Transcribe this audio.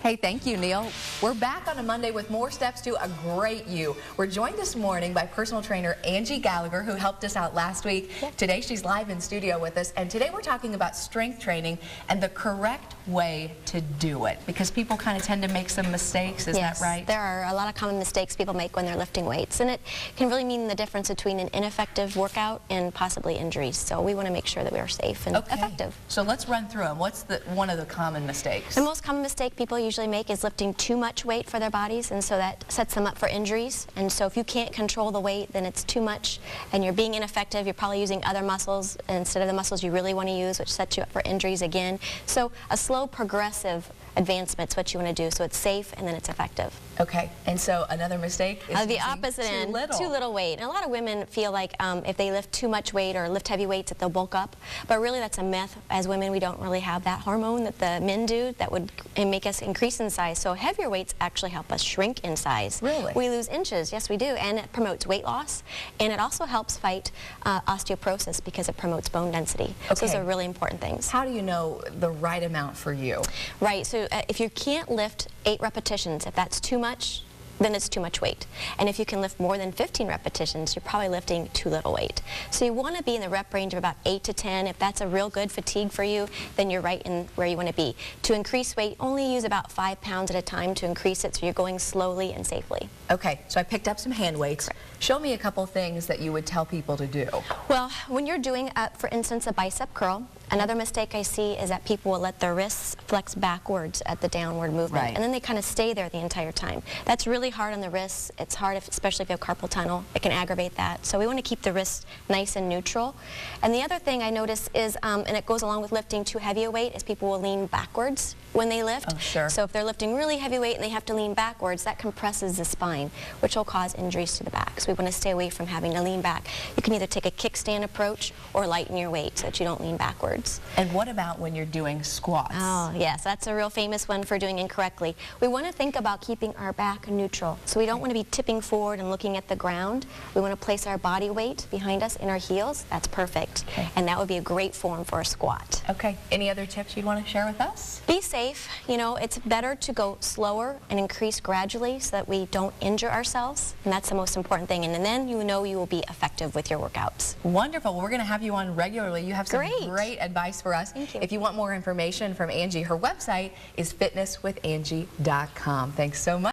Hey, thank you, Neil. We're back on a Monday with more steps to a great you. We're joined this morning by personal trainer Angie Gallagher, who helped us out last week. Today she's live in studio with us, and today we're talking about strength training and the correct way to do it, because people kind of tend to make some mistakes. Is that right? There are a lot of common mistakes people make when they're lifting weights, and it can really mean the difference between an ineffective workout and possibly injuries. So we want to make sure that we are safe and effective. So let's run through them. What's one of the common mistakes? The most common mistake people usually make is lifting too much weight for their bodies, and so that sets them up for injuries. And so if you can't control the weight, then it's too much and you're being ineffective. You're probably using other muscles instead of the muscles you really want to use, which sets you up for injuries again. So a slow progressive advancement is what you want to do, so it's safe and then it's effective. Okay, and so another mistake is the opposite end, too little weight. And a lot of women feel like if they lift too much weight or lift heavy weights that they'll bulk up, but really that's a myth. As women, we don't really have that hormone that the men do that would make us increase in size. So heavier weights actually help us shrink in size. Really? We lose inches, yes we do, and it promotes weight loss, and it also helps fight osteoporosis because it promotes bone density. Okay. So those are really important things. How do you know the right amount for you? Right, so if you can't lift 8 repetitions, if that's too much, then it's too much weight. And if you can lift more than 15 repetitions, you're probably lifting too little weight. So you want to be in the rep range of about 8 to 10. If that's a real good fatigue for you, then you're right in where you want to be. To increase weight, only use about 5 pounds at a time to increase it, so you're going slowly and safely. Okay, so I picked up some hand weights. Correct. Show me a couple things that you would tell people to do. Well, when you're doing, for instance, a bicep curl, another mistake I see is that people will let their wrists flex backwards at the downward movement, and then they kind of stay there the entire time. That's really hard on the wrists. It's hard, especially if you have carpal tunnel. It can aggravate that. So we want to keep the wrists nice and neutral. And the other thing I notice is, and it goes along with lifting too heavy a weight, is people will lean backwards when they lift. Oh, sure. So if they're lifting really heavy weight and they have to lean backwards, that compresses the spine, which will cause injuries to the back. So we want to stay away from having to lean back. You can either take a kickstand approach or lighten your weight so that you don't lean backwards. And what about when you're doing squats? Oh, yes, that's a real famous one for doing incorrectly. We want to think about keeping our back neutral. So we don't want to be tipping forward and looking at the ground. We want to place our body weight behind us in our heels. That's perfect. Okay. And that would be a great form for a squat. Okay. Any other tips you'd want to share with us? Be safe. You know, it's better to go slower and increase gradually so that we don't injure ourselves. And that's the most important thing. And then you know you will be effective with your workouts. Wonderful. Well, we're going to have you on regularly. You have some great advice for us. Thank you. If you want more information from Angie, her website is fitnesswithangie.com. Thanks so much.